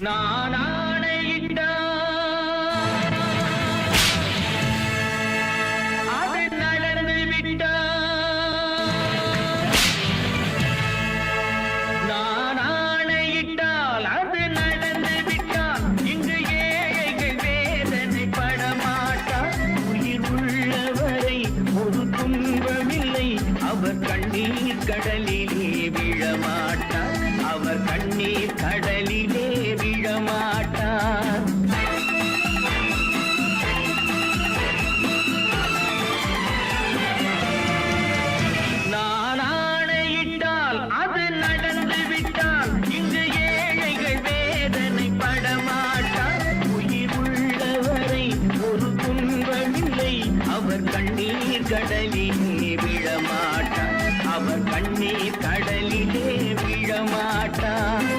நான் ஆணையிட்டால் அது நடந்து விட்டால், நான் ஆணையிட்டால் அது நடந்து விட்டால், இங்கு ஏழைகள் வேதனை படமாட்டார். உயிர் உள்ளவரை ஒரு துன்பமில்லை, அவர் கண்ணீர் கடலிலே விழமாட்டார், அவர் கண்ணீர் கடலிலே விழமாட்டார். நான் ஆணையிட்டால் அது நடந்து விட்டால், இங்கு ஏழைகள் வேதனை படமாட்டார். உயிர் உள்ளவரை ஒரு துன்பமில்லை, அவர் கண்ணீர் கடலிலே விழமாட்டார், அவர் கண்ணீர் கடலிலே விழமாட்டார்.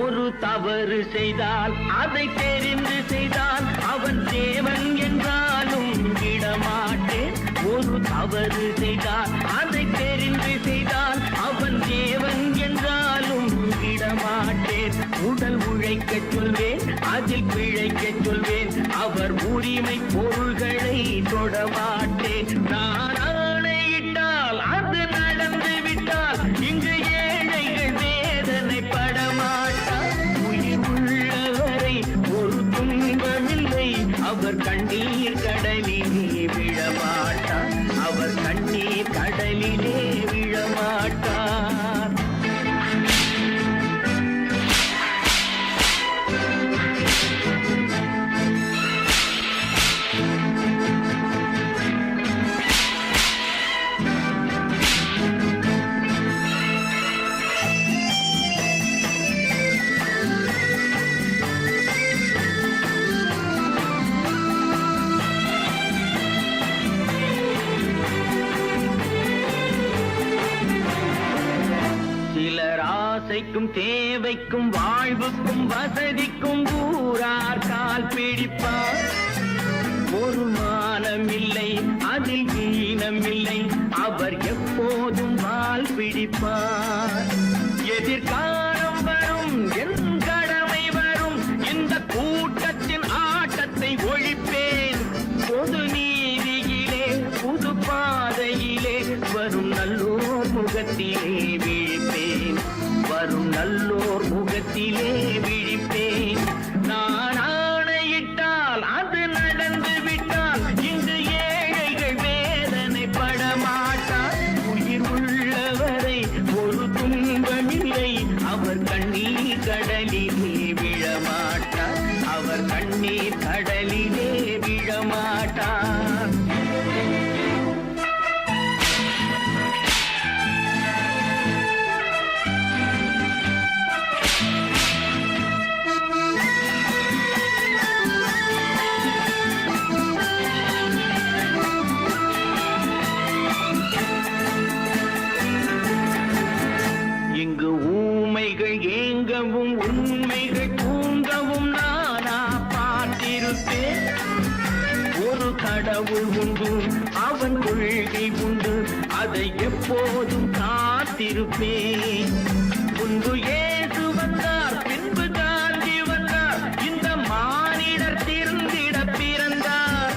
ஒரு தவறு செய்தால் அதை தெரிந்து செய்தால் அவன் தேவன் என்றாலும் விடமாட்டேன். ஒரு தவறு செய்தால் அதை தெரிந்து செய்தால் அவன் தேவன் என்றாலும் விடமாட்டேன். உடல் உழைக்கச் சொல்வேன், அதில் பிழைக்கச் சொல்வேன், அவர் உரிமை பொருள்களை தொடமாட்டேன். நான் ஆணையிட்டால் அது நடந்து விட்டால், இங்கு ஏழைகள் வேதனை படமாட்டார். உயிர் உள்ளவரை ஒரு துன்பமில்லை, அவர் கண்ணீர் கடலிலே விழமாட்டார், அவர் கண்ணீர் கடலிலே விழமாட்டார். ஆசைக்கும் தேவைக்கும் வாழ்வுக்கும் வசதிக்கும் ஊரார் கால் பிடிப்பார். ஒரு மானமில்லை, அதில் ஈனமில்லை, அவர் எப்போதும் வால் பிடிப்பார். எதிர்காலம் வரும், என் கடமை வரும், இந்த கூட்டத்தின் ஆட்டத்தை ஒழிப்பேன். பொது நீதியிலே புது பாதையிலே வரும் நல்லோர் முகத்திலே விழிப்பேன், வரும் நல்லோர் முகத்திலே விழிப்பேன். நான் ஆணையிட்டால் அது நடந்து விட்டால், இங்கு ஏழைகள் வேதனை படமாட்டார். உயிர் உள்ளவரை ஒரு துன்பமில்லை, அவர் கண்ணீர் கடலிலே விழமாட்டார், அவர் கண்ணீர் கடலிலே விழமாட்டார். இங்கு ஊமைகள் ஏங்கவும் உண்மைகள் தூங்கவும் நானா பார்த்திருப்பேன். ஒரு கடவுள் உண்டு, அவன் கொள்கை உண்டு, அதை எப்போதும் காத்திருப்பேன். முன்பு இயேசு வந்தார், பின்பு காந்தி வந்தார், இந்த மானிடர் திருந்திட பிறந்தார்.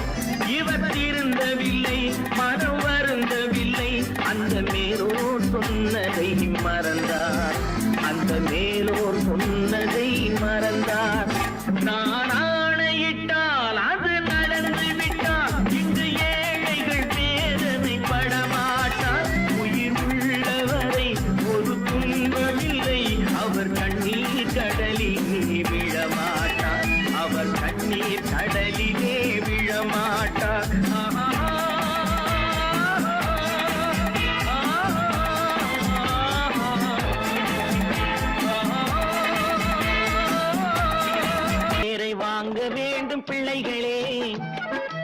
இவர் திருந்தவில்லை, மனம் வருந்தவில்லை, அந்த மேலோர் சொன்னதை மறந்தார், அந்த மேலோர் சொன்னதை மறந்தார். நான் ஆணையிட்டால் அது நடந்து விட்டால், இங்கு ஏழைகள் வேதனை படமாட்டார். உயிர் உள்ளவரை ஒரு துன்பமில்லை, அவர் கண்ணீர் கடலிலே விழமாட்டார், அவர் கண்ணீர் கடலிலே விழமாட்டார். வாங்க வேண்டும் பிள்ளைகளே,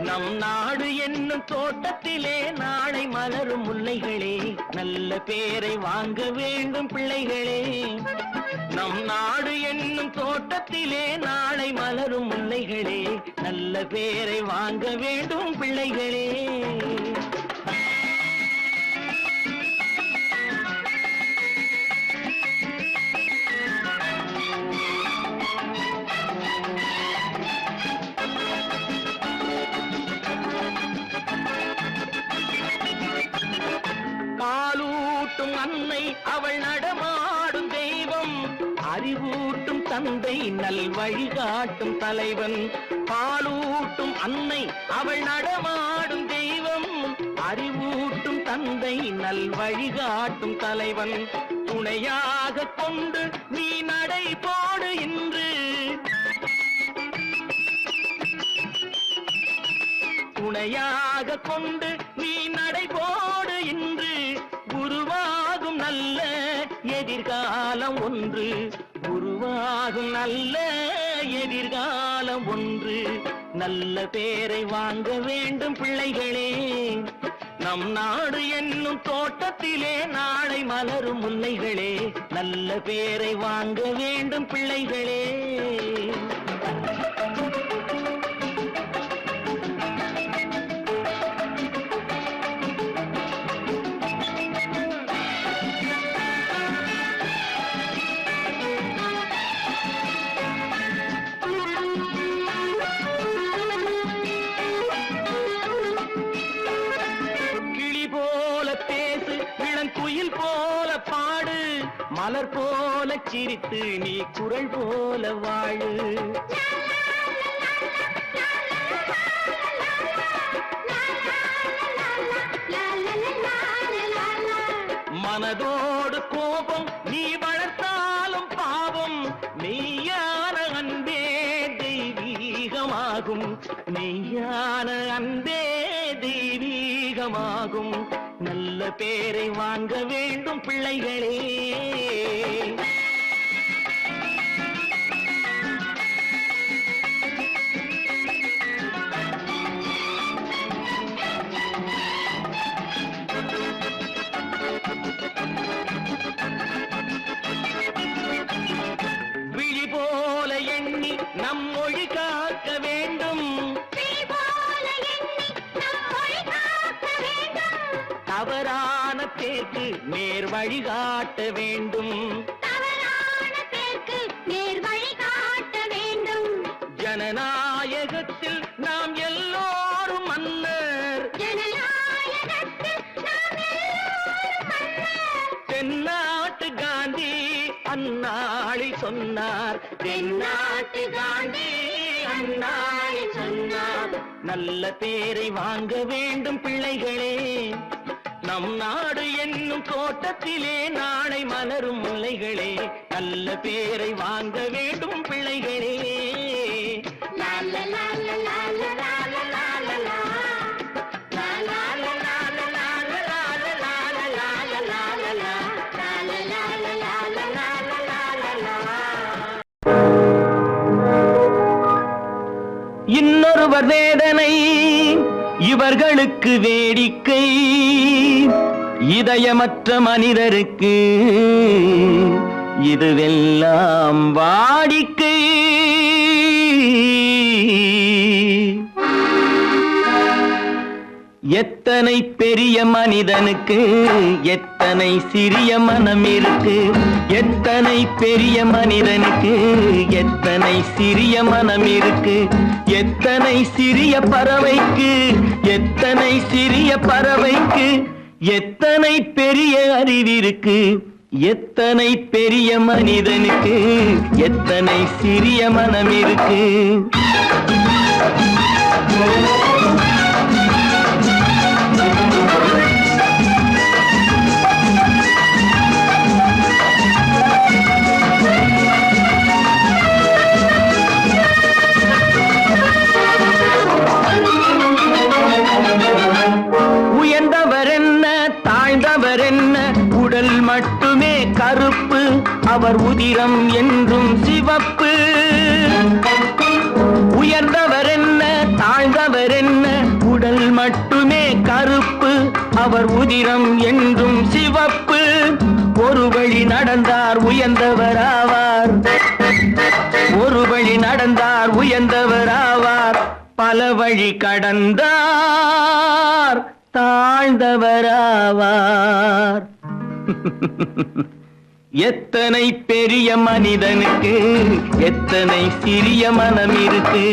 நம் நாடு என்னும் தோட்டத்திலே நாளை மலரும் முல்லைகளே. நல்ல பேரை வாங்க வேண்டும் பிள்ளைகளே, நம் நாடு என்னும் தோட்டத்திலே நாளை மலரும் முல்லைகளே. நல்ல பேரை வாங்க வேண்டும் பிள்ளைகளே. பாலூட்டும் அன்னை அவள் நடமாடும் தெய்வம், அறிவூட்டும் தந்தை நல் வழிகாட்டும் தலைவன். பாலூட்டும் அன்னை அவள் நடமாடும் தெய்வம், அறிவூட்டும் தந்தை நல் வழிகாட்டும் தலைவன். துணையாக கொண்டு நீ நடை போடு இன்று, துணையாக கொண்டு நீ நடை போடு இன்று, உருவாகும் நல்ல எதிர்காலம் ஒன்று, உருவாகும் நல்ல எதிர்காலம் ஒன்று. நல்ல பேரை வாங்க வேண்டும் பிள்ளைகளே, நம் நாடு என்னும் தோட்டத்திலே நாளை மலரும் முல்லைகளே. நல்ல பேரை வாங்க வேண்டும் பிள்ளைகளே. குயில் போல பாடு, மலர் போல சிரித்து நீ குரல் போல வாழு. மனதோடு கோபம் நீ வளர்த்தாலும் பாவம், மெய்யான அன்பே தெய்வீகமாகும், மெய்யான அன்பே தெய்வீகமாகும். நல்ல பேரை வாங்க வேண்டும் பிள்ளைகளே. விழி போல எண்ணி நம் மொழி காக்க வேண்டும், தவறான பேருக்கு நேர் வழிகாட்ட வேண்டும், ஜனநாயகத்தில் நாம் எல்லோரும் மன்னர், தென்னாட்டு காந்தி அந்நாளில் சொன்னார், தென்னாட்டு காந்தி அந்நாளில் சொன்னார். நல்ல பேரை வாங்க வேண்டும் பிள்ளைகளே, நம் நாடு என்னும் தோட்டத்திலே நாளை மலரும் முல்லைகளே. நல்ல பேரை வாங்க வேண்டும் பிள்ளைகளே. இன்னொருவர் வேதனை இவர்களுக்கு வேடிக்கை, இதயமற்ற மனிதருக்கு இதுவெல்லாம் வாடிக்கை. எத்தனை பெரிய மனிதனுக்கு எத்தனை சிறிய மனம் இருக்கு, எத்தனை பெரிய மனிதனுக்கு எத்தனை சிறிய மனம் இருக்கு, எத்தனை சிறிய பறவைக்கு எத்தனை சிறிய பறவைக்கு எத்தனை பெரிய அறிவிருக்கு, எத்தனை பெரிய மனிதனுக்கு எத்தனை சிறிய மனம் இருக்கு. உயர்ந்தவர் என்ன தாழ்ந்தவர் என்ன, உடல் மட்டுமே கருப்பு, அவர் உதிரம் என்றும் சிவப்பு. உயர்ந்தவர் என்ன தாழ்ந்தவர் என்ன, உடல் மட்டுமே கருப்பு, அவர் உதிரம் என்றும் சிவப்பு. ஒரு வழி நடந்தார் உயர்ந்தவராவார், ஒரு வழி நடந்தார் உயர்ந்தவராவார், பல வழி கடந்தார் தாழ்ந்தவராவார். எத்தனை பெரிய மனிதனுக்கு எத்தனை சிறிய மனம் இருக்கு.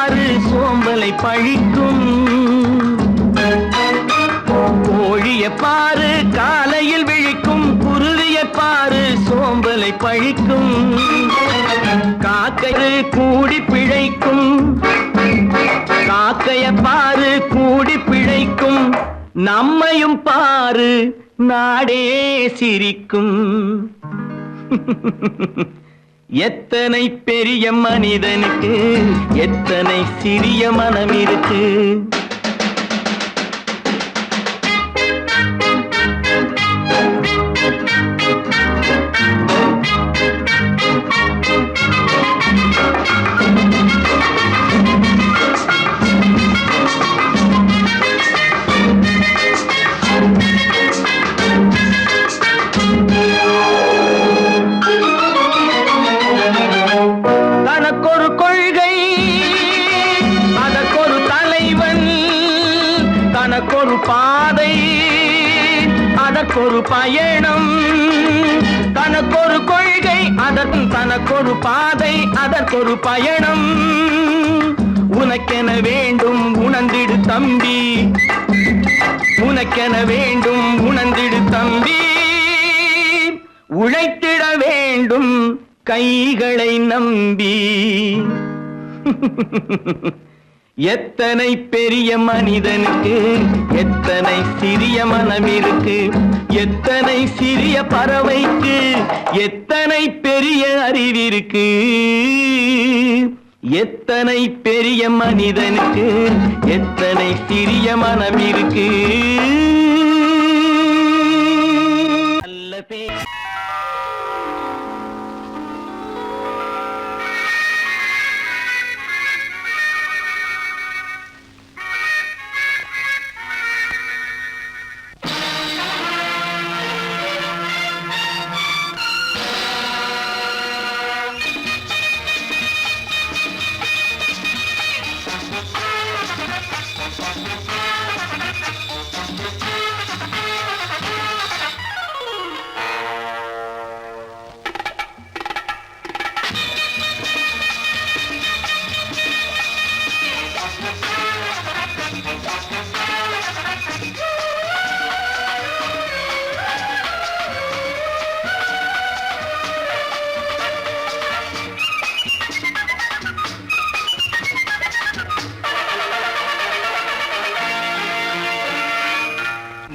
பாரு சோம்பலை பழிக்கும். கோழிய பாரு காலையில் விழிக்கும், குருவிய பாரு சோம்பலை பழிக்கும். காக்கை கூடி பிழைக்கும், காக்கைய பாரு கூடி பிழைக்கும். நம்மையும் பாரு நாடே சிரிக்கும். எத்தனை பெரிய மனிதனுக்கு எத்தனை சிறிய மனம் இருக்கு. தனக்கொரு கொள்கை அதற்கொரு தலைவன், தனக்கொரு பாதை அதற்கொரு பயணம். தனக்கொரு கொள்கை தனக்கொரு பாதை அதற்கொரு பயணம். உனக்கென வேண்டும் உணர்ந்திடு தம்பி, உனக்கென வேண்டும் உணர்ந்திடு தம்பி. உழைத்திட வேண்டும் கைகளை நம்பி. எத்தனை பெரிய மனிதனுக்கு எத்தனை சிறிய மனம் இருக்கு. எத்தனை சிறிய பறவைக்கு எத்தனை பெரிய அறிவிருக்கு. எத்தனை பெரிய மனிதனுக்கு எத்தனை சிறிய மனம் இருக்கு. நல்ல பேர்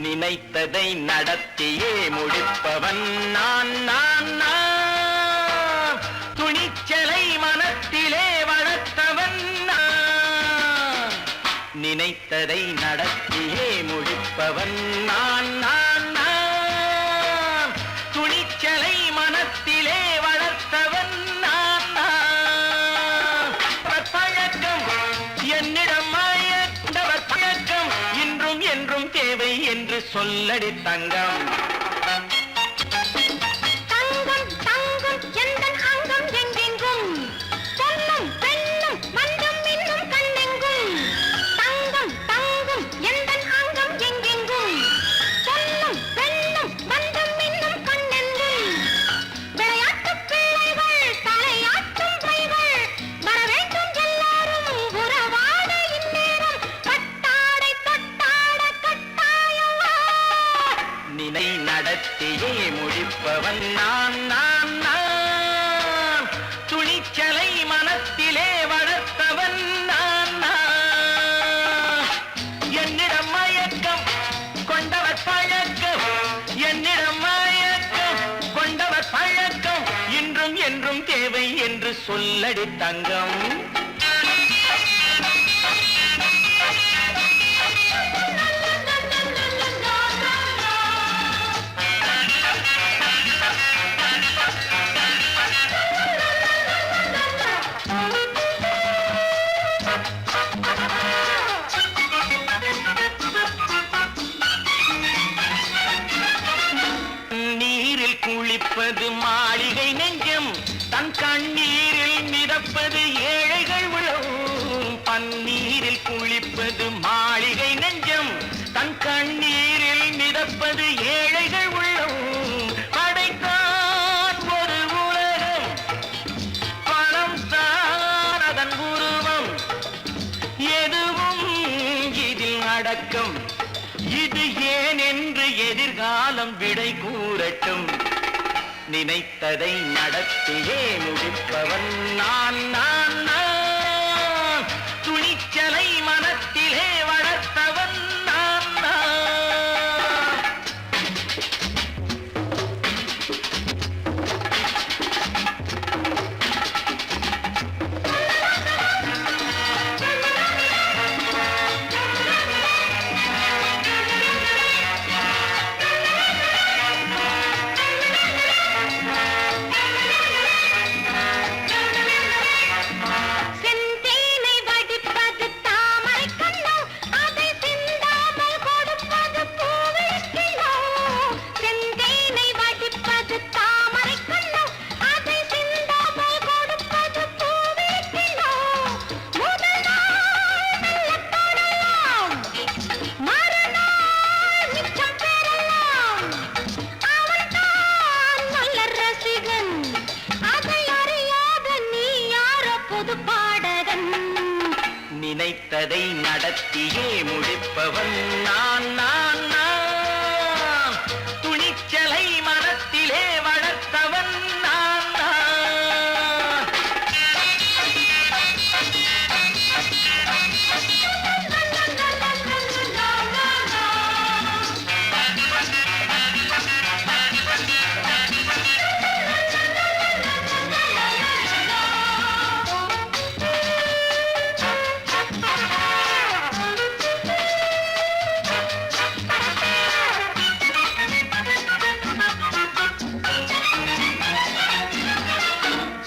நினைத்ததை நடத்தியே முடிப்பவன் நான் நான் நான். துணிச்சலை மனத்திலே வளர்த்தவன் நான். நினைத்ததை நடத்தியே முடிப்பவன் நான் நான் நான். துணிச்சலை மனத்திலே வளர்த்தவன் நான் நான். பழக்கம் என்னிடம் மாயவர் பழக்கம் இன்றும் என்றும் தேவை என்று சொல்லடி தங்கம். தங்கம் தங்கம் எந்தன் அங்கம் எங்கெங்கும், பொன்னும் பெண்ணும் மண்டும் இன்னும் கண்ணெங்கும். தங்கம் தங்கம் எந்தன் அங்கம் எங்கெங்கும், பொன்னும் பெண்ணும் மண்டும் இன்னும் கண்ணெங்கும். விளையாட்டு பிள்ளைகள் தலையாட்டும் பைகள் வர வேண்டும் எல்லாரும் உறவாட இந்நேரம். பட்டாடை தொட்டாட கட்டாயவா. நினை நடத்தியே முடிப்பவன் நான் நான் நான். துணிச்சலை மனத்திலே வளர்த்தவன் நான் நான். என்னிடம் மயக்கம் கொண்டவர் பழக்கம், என்னிடம் மயக்கம் கொண்டவர் பழக்கம் இன்றும் என்றும் தேவை என்று சொல்லடி தங்கம். நீரில் குளிப்பது மாளிகை நெஞ்சம், தன் கண்ணீரில் மிதப்பது ஏழைகள் உளம். பன்னீரில் குளிப்பது மாளிகை நெஞ்சம், தன் கண்ணீரில் மிதப்பது ஏழைகள் உள்ளம். படைத்தான் ஒரு உலகம், பணம் தான் அதன் உருவம். அடக்கம் இது ஏன் என்று எதிர்காலம் விடை கூறட்டும். நினைத்ததை நடத்தியே முடிப்பவன் நான் நான் நான். துணிச்சலை மனத்திலே வளர்த்தவன் நான் நான். செந்தேனை வடிப்பது தாமரை கண்ணோ, அதை சிந்தாமல் கொடுப்பது பூவிக்கிளோ. செந்தேனை வடிப்பது தாமரை கண்ணோ, அதை சிந்தாமல் கொடுப்பது பூவிக்கிளோ. முதல் நாள் மெல்லத் தொடலாம், மறுநாள் மிச்சம் பெறலாம். அவன்தான் நல்ல ரசிகன், அதை அறியாத நீ யாரோ புது பாடகன். நினைத்ததை நடத்தியே முடிப்பவன் நான் நான் நான். துணிச்சலை மனத்திலே வளர்த்தவன் நான் நான்.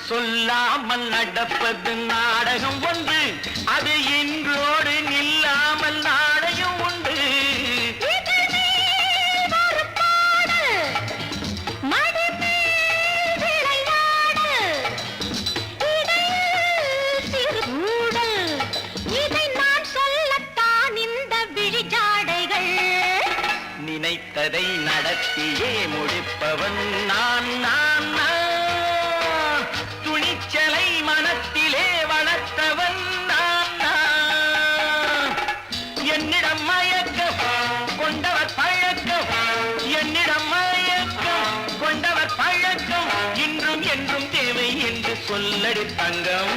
சொல்லாமல் நடப்பது நாடகம் ஒன்று, அது இன்றோடு நில்லாமல் நாடகம் உண்டு. இதழ் மேல் ஒரு பாடு, மடி மேல் விளையாடு, இடையில் சிறு ஊடல், இதை நான் சொல்லத்தான் இந்த விழிஜாடைகள். நினைத்ததை நடத்தியே முடிப்பவன் நான் நான் நான். துணிச்சலை மனத்திலே வளர்த்தவன் நான் நான். என்னிடம் மயக்கம் கொண்டவர் பழக்கம், என்னிடம் மயக்கம் கொண்டவர் பழக்கம், இன்றும் என்றும் தேவை என்று சொல்லடி தங்கம்.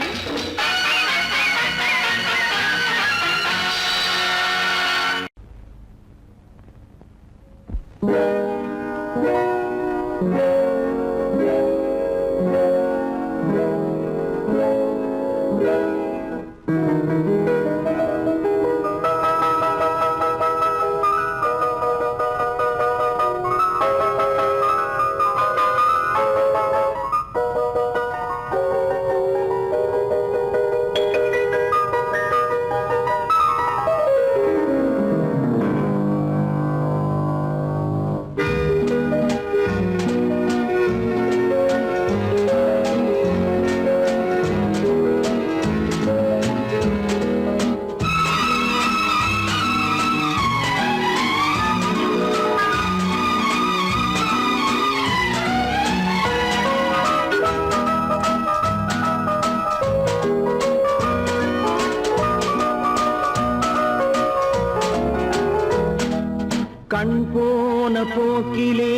கண் போன போக்கிலே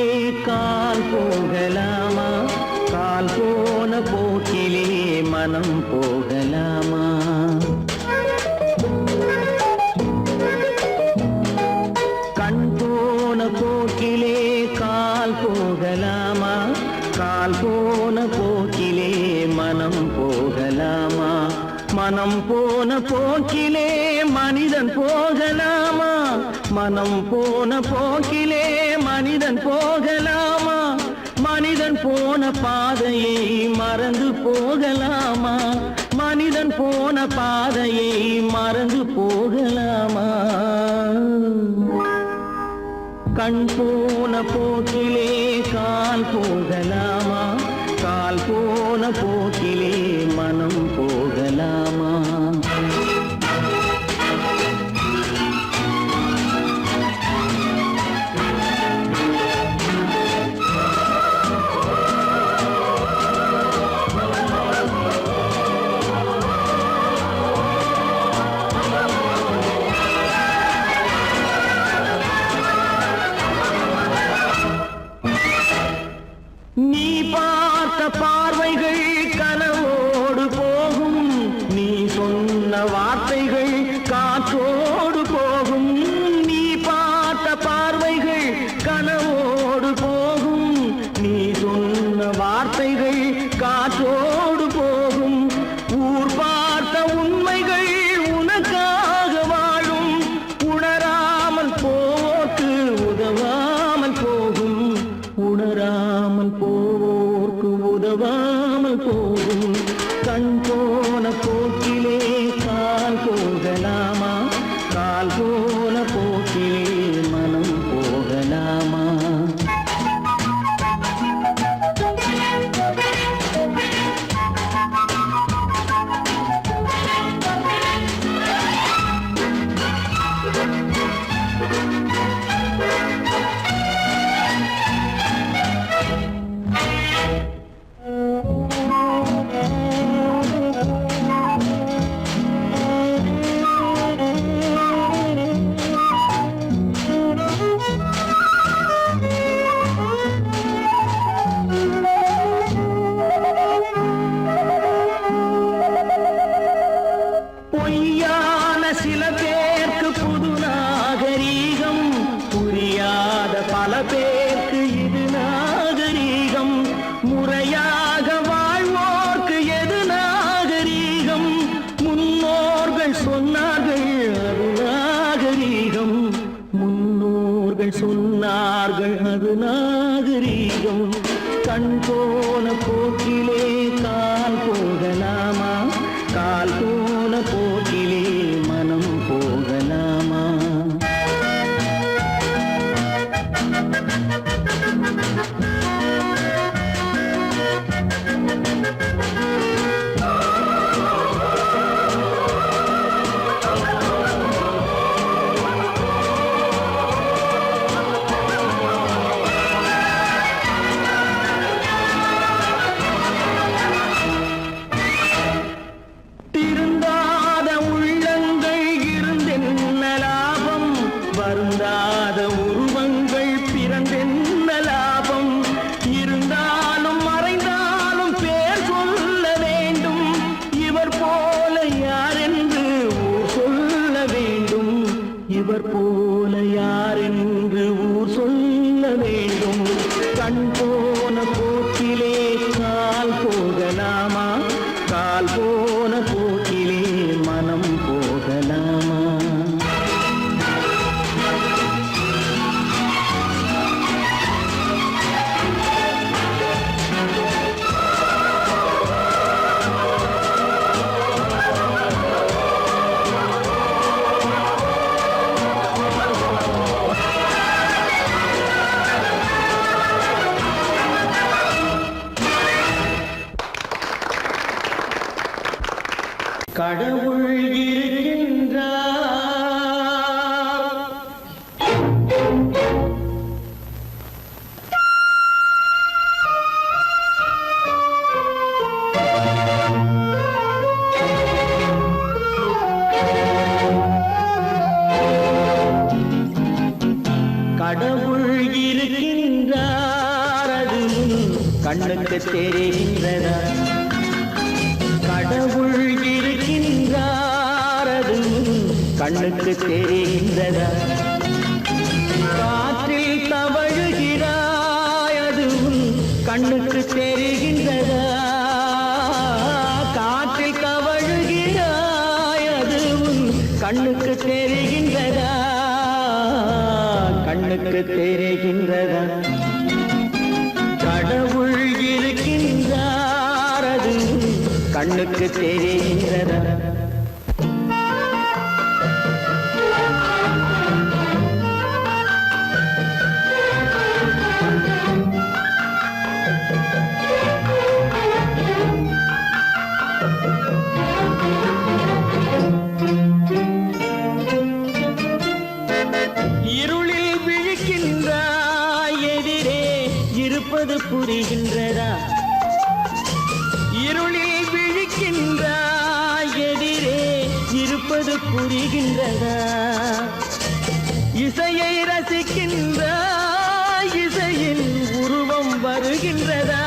கால் போகலாமா, கால் போன போக்கிலே மனம் போகலாமா. கண் போன போக்கிலே கால் போகலாமா, கால் போன போக்கிலே மனம் போகலாமா. மனம் போன போக்கிலே மனிதன் போகலாமா, மனம் போன போக்கிலே மனிதன் போகலாமா. மனிதன் போன பாதையை மறந்து போகலாமா, மனிதன் போன பாதையை மறந்து போகலாமா. கண் போன போக்கிலே கால் போகலாமா, கால் போன போக்கிலே மனம் போகலாமா. உருவங்கள் காற்றோடு போகும், நீ பார்த்த பார்வைகள் கனவோடு போகும், நீ சொன்ன வார்த்தைகள் காற்றோடு போகும், ஊர் பார்த்த உண்மைகள் உனக்காக வாழும், உணராமல் போக்கு உதவாமல் போகும், உணராமல் போவோர்க்கு உதவாமல் போகும். கண் போன போக்கிலே கால் போகலாமா, கால் போன போக்கிலே மனம் போகலாமா? பொய்யான சில பேருக்கு புது நாகரீகம், புரியாத பல பேருக்கு இது நாகரீகம், முறையாக வாழ்வோர்க்கு எது நாகரீகம்? முன்னோர்கள் சொன்னார்கள் அது நாகரீகம், முன்னோர்கள் சொன்னார்கள் அது நாகரீகம். கண் போன போக்கிலே கால் போகலாமா, கால் போன போக்கிலே மனம் போகலாமா? திருந்தாத உள்ளங்கள் இருந்தென்ன லாபம், வருந்தாத உருவங்கள் பிறந்தென்ன லாபம்? இருந்தாலும் மறைந்தாலும் பேர் சொல்ல வேண்டும், இவர் போல யாரென்று ஊர் சொல்ல வேண்டும், இவர் போல யாரென்று ஊர் சொல்ல வேண்டும். கண் போன போக்கிலே கால் போகலாமா, கால் போன போக்கிலே மனம் போகலாமா? கடவுள் இருக்கின்றார், கடவுள் இருக்கின்றார், அது கண்ணுக்கு தெரிகின்றதா? கடவுள் இருக்கின்றார், அது கண்ணுக்கு தெரிகின்றதா? காற்றில் தவழுகிறாய், அது கண்ணுக்கு தெரிகின்றதா? காற்றில் தவழுகிறாய், அது கண்ணுக்கு தெரிகின்றதா? கண்ணுக்கு தெரிகின்றதா? கடவுள் இருக்கின்றார், அது கண்ணுக்கு தெரிகின்றதா? இருளில் விழிக்கின்றாய், எதிரே இருப்பது புரிகின்றதா? இருளில் விழிக்கின்றாய், எதிரே இருப்பது புரிகின்றதா? இசையை ரசிக்கின்றாய், இசையின் உருவம் வருகின்றதா?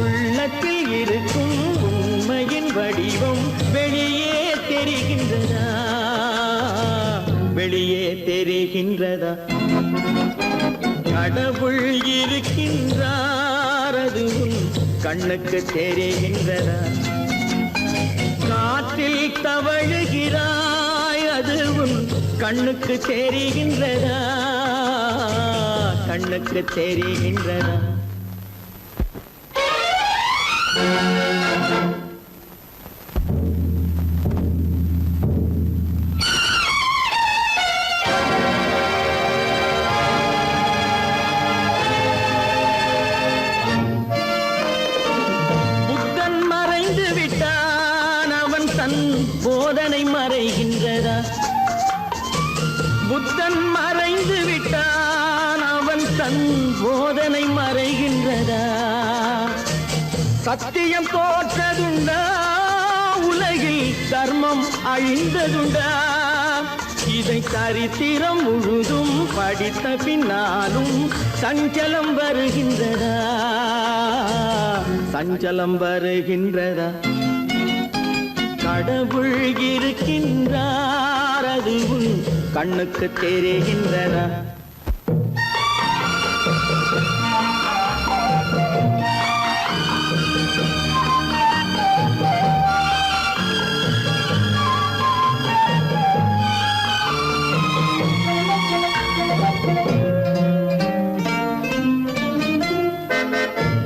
உள்ளத்தில் இருக்கும் உண்மையின் வடிவம் வெளியே தெரிகின்றதா? தெரிகின்றதா வெளியே தெரிகின்றதா கடவுள் இருக்கின்றார் அதுவும் கண்ணுக்கு தெரிகின்றதா காற்றில் தவழுகிறாய் அதுவும் கண்ணுக்கு தெரிகின்றதா கண்ணுக்கு தெரிகின்றதா போதனை மறைகின்றதா புத்தன் மறைந்து விட்டான் அவன் தன் போதனை மறைகின்றதா சத்தியம் தோற்றதுண்டா உலகில் தர்மம் அழிந்ததுண்டா இதை சரித்திரம் முழுதும் படித்த பின்னாலும் சஞ்சலம் வருகின்றதா சஞ்சலம் வருகின்றதா கடவுள் இருக்கின்றார் அதுவும் கண்ணுக்கு தெரிகின்றதா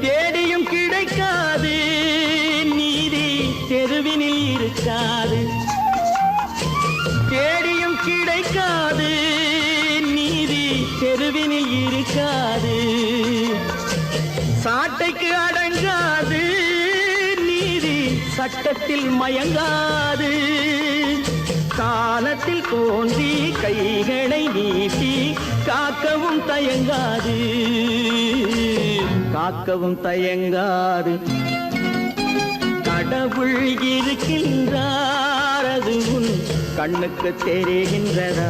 தேடியும் கிடைக்காது நீதி தெருவினில் இருக்காது தேடியும் கிடைக்காது நீதி தெருவினில் இருக்காது சாட்டைக்கு அடங்காது நீதி சட்டத்தில் மயங்காது காலத்தில் தோன்றி கைகளை நீட்டி காக்கவும் தயங்காது காக்கவும் தயங்காது கடவுள் இருக்கின்றார் அது உன் கண்ணுக்கு தெரிகின்றதா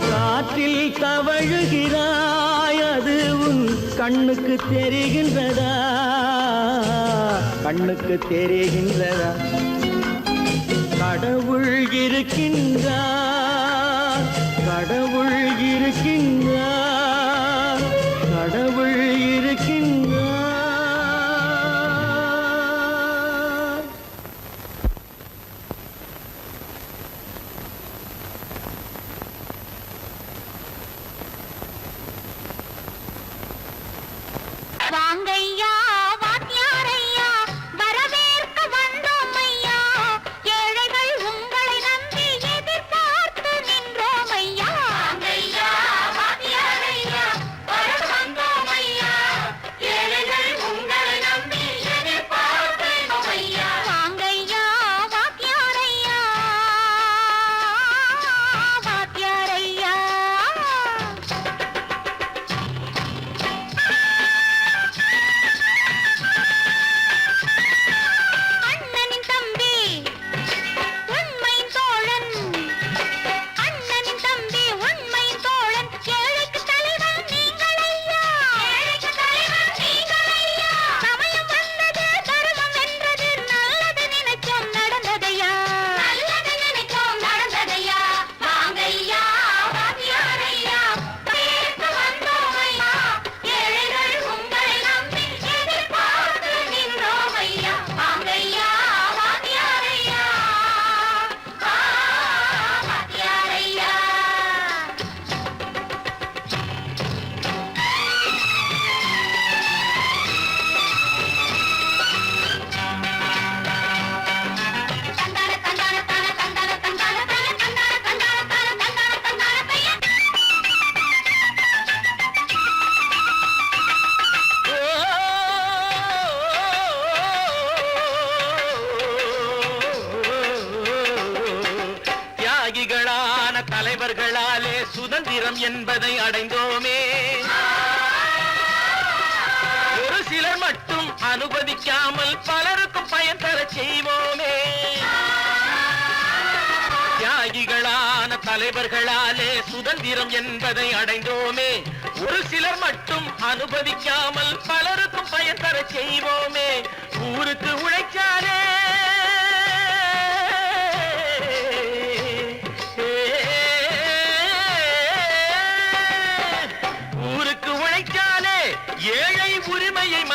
காற்றில் தவழுகிறாய் அது உன் கண்ணுக்கு தெரிகின்றதா கண்ணுக்கு தெரிகின்றதா கடவுள் இருக்கின்றார் கடவுள் இருக்கின்றார் கடவுள் இருக்கின்றார் வாங்கையா வாத்தியாரையா வரவேற்க வந்தோம் ஐயா ஏழைகள் உங்களை நம்பி எதிர்பார்த்து நின்றோம் ஐயா வாங்கையா வாத்தியாரையா வரவேற்க வந்தோம் ஐயா ஏழைகள் உங்களை நம்பி எதிர்பார்த்து நின்றோம் ஐயா வாங்கையா வாத்தியாரையா வாத்தியாரையா அண்ணனின் தம்பி உண்மையின் தோழன் அண்ணனின் தம்பி உண்மையின் தோழன் ஏழைக்கு தலைவன் நீங்கள் ஐயா ஏழைக்கு தலைவன் நீங்கள் ஐயா சமயம் வந்தது தர்மம் வென்றது நல்லது நினைச்சோம் நடந்ததையா நல்லது நினைச்சோம் நடந்ததையா வாங்கையா வாத்தியாரையா பேர்த்து வந்தோம் ஐயா ஏழைகள் உங்களை நம்பி எதிர்பார்த்து நின்றோம் ஐயா வாங்கையா வாத்தியாரையா வாத்தியாரையா தந்தான தந்தான தான தந்தான தந்தான பைய தந்தான தந்தான தான தந்தான தந்தான பைய தியாகிகளான தலைவர்களாலே சுதந்திரம் என்பதை அடைந்தோமே ஒரு சிலர் மட்டும் அனுமதிக்காமல் பலருக்கும் பயன் தர செய்வோமே தியாகிகளான தலைவர்களாலே சுதந்திரம் என்பதை அடைந்தோமே ஒரு சிலர் மட்டும் அனுமதிக்காமல் பலருக்கும் பயன் தர செய்வோமே ஊருக்கு உழைச்சாலே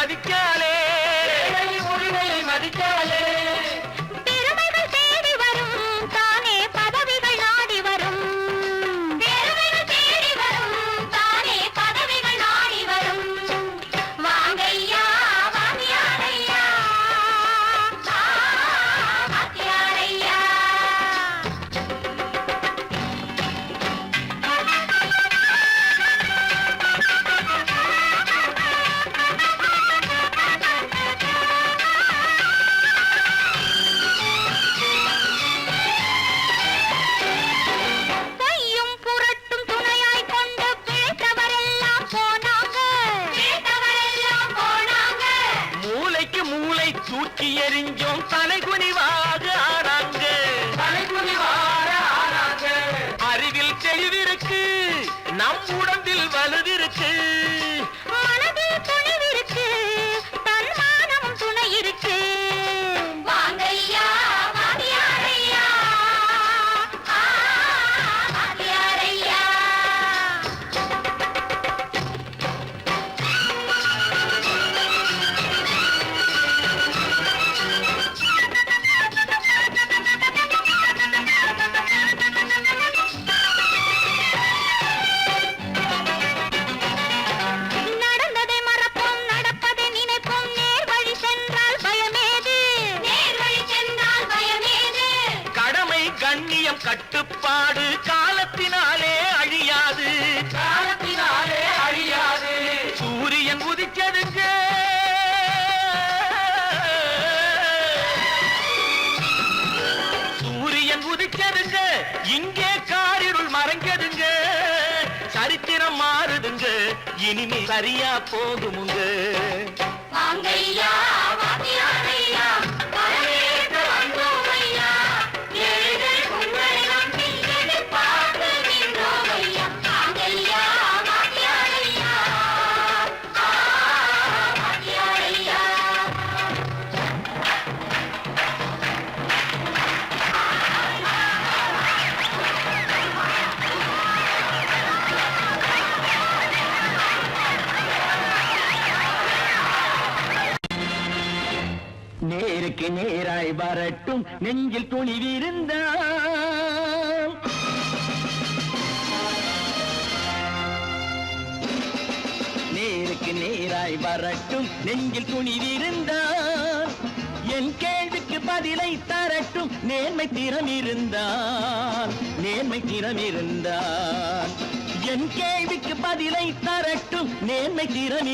மதிக்காலே உரிமையை மதிக்காலே பெருமைகள் தேடி வரும் தானே பதவிகள் நாடி வரும் பெருமைகள் தேடி வரும் தானே பதவிகள் நாடி வரும் வாங்கையா வாங்கியாரையா வாங்கியாரையா பொய்யும் புரட்டும் துணையாய் கொண்டு பிழைத்தவரெல்லாம் போனாங்க பிழைத்தவரெல்லாம் போனாங்க மூளைக்கு மூளை தூக்கி எறிஞ்சோம் தலைகுனிவாக ஆனாங்க அறிவில் தெளிவிருக்கு நம் உடம்பில் வலுவிருக்கு மனதில் துணிவிருக்கு தன்மானமும் துணை இருக்கு வாங்கையா வாங்கியாரையா வாங்கியாரையா நடந்ததை மறப்போம் நடப்பதை நினைப்போம் நேர் வழி சென்றால் பயமேது நேர் வழி சென்றால் பயமேது கடமை கண்ணியம் கட்டுப்பாடு காலத்தினாலே அழியாது சூரியன் உதிச்சதுங்க சூரியன் உதிச்சதுங்க இங்கே காரிருள் மறைஞ்சதுங்க சரித்திரம் மாறுதுங்க இனிமே சரியா போகுமுங்க வாங்கையா வாங்கியாரையா வரவேற்க வந்தோமையா ஏழைகள் உங்களை நம்பி எதிர்பார்த்து நின்றோமையா வாங்கையா வாங்கியாரையா வாங்கியாரையா நேருக்கு நேராய் வரட்டும் நெஞ்சில் துணிவிருந்தால் நேருக்கு நேராய் வரட்டும் நெஞ்சில் துணிவிருந்தால் என் கேள்விக்கு பதிலை தரட்டும் நேர்மை திறம் இருந்தால் என் கேள்விக்கு பதிலை தரட்டும் நேர்மை திறம்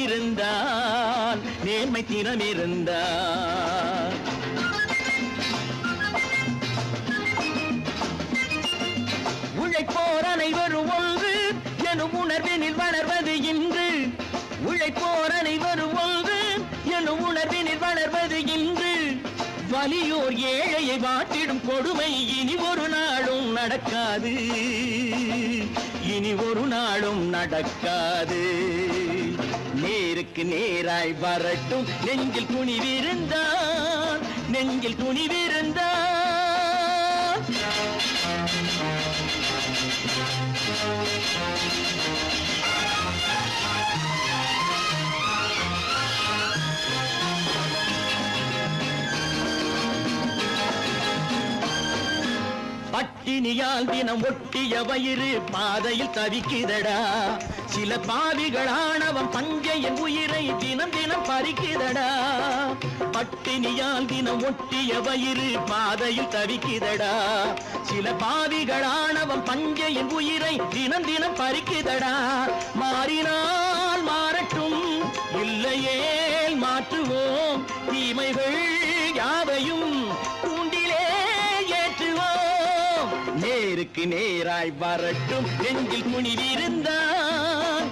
இருந்தால் உழைப்போர் அனைவரும் ஒன்று எனும் உணர்வினில் வளர்வது இன்று உழைப்போர் அனைவரும் ஒன்று எனும் உணர்வினில் வளர்வது இன்று வலியோர் ஏழையை வாட்டிடும் கொடுமை இனி ஒரு நாளும் நடக்காது நேருக்கு நேராய் வரட்டும் நெஞ்சில் துணிவிருந்தால் பட்டினியால் தினம் ஒட்டிய வயிறு பாதையில் தவிக்குதடா சில பாவிகளானவன் பஞ்சையின் உயிரை தினம் தினம் பறிக்குதடா பட்டினியால் தினம் ஒட்டிய வயிறு பாதையில் தவிக்குதடா சில பாவிகளானவன் பஞ்சையின் உயிரை தினம் தினம் பறிக்குதடா மாறினால் மாறட்டும் இல்லையே மாற்றுவோம் தீமைகள் யாவையும் கூண்டிலே ஏற்றுவோம் நேருக்கு நேராய் வரட்டும் நெஞ்சில் துணிவிருந்தால்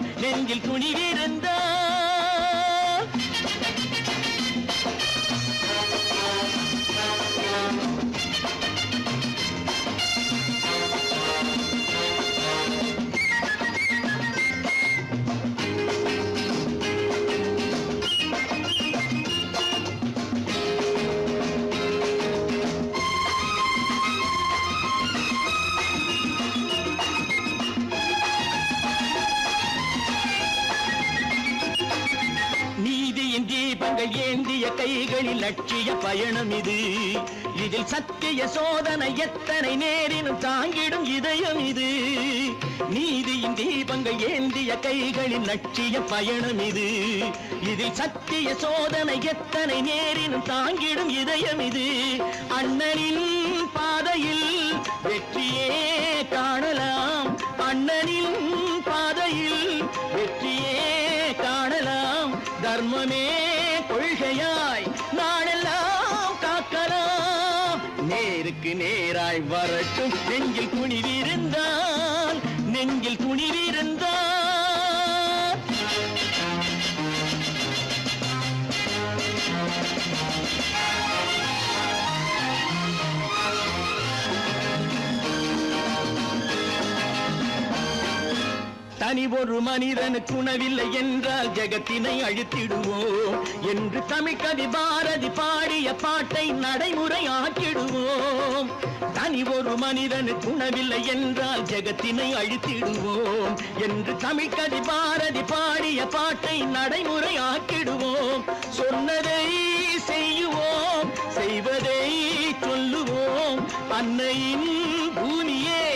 தீபங்கள் ஏந்திய கைகளில் லட்சிய பயணம் இது. இதில் சத்திய சோதனை எத்தனை நேரினும் தாங்கிடும் இதயம் இது. நீதியின் தீபங்கள் ஏந்திய கைகளில் லட்சிய பயணம் இது. இதில் சத்திய சோதனை எத்தனை நேரினும் தாங்கிடும் இதயம் இது. அண்ணனின் பாதையில் வெற்றியே காணலாம். அண்ணனின் பாதையில் வெற்றியே காணலாம். தர்மமே கொள்கையாய் நாளெல்லாம் காக்கலாம். நேருக்கு நேராய் வரட்டும் நெஞ்சில் துணிவிருந்தான், நெஞ்சில் துணிவிருந்தான். தனி ஒரு மனிதனுக்கு உணவில்லை என்றால் ஜெகத்தினை அழித்திடுவோம் என்று தமிழ் கவி பாரதி பாடிய பாட்டை நடைமுறை ஆக்கிடுவோம். தனி ஒரு மனிதனுக்கு உணவில்லை என்றால் ஜெகத்தினை அழித்திடுவோம் என்று தமிழ் கவி பாரதி பாடிய பாட்டை நடைமுறை ஆக்கிடுவோம். சொன்னதை செய்யுவோம், செய்வதை சொல்லுவோம். அன்னையின் பூமியே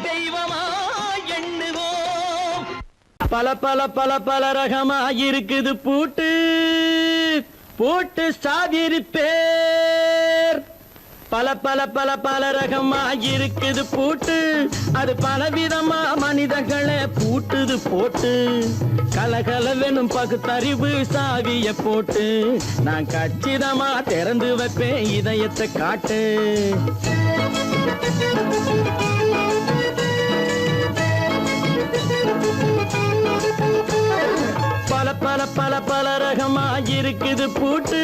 தெய்வமா எண்ணுவோம். பல பல பல பல ரகமாயிருக்குது பூட்டு, பூட்டு சாதிரி பேர். பல பல பல பல ரகமாயிருக்குது பூட்டு, அது பலவிதமா மனிதர்களை பூட்டுது போட்டு. கலகலவெனும் பகுத்தறிவு சாவிய போட்டு நான் கச்சிதமா திறந்து வைப்பேன் இதயத்தை காட்டு. பல பல பல பல ரகமாயிருக்குது பூட்டு,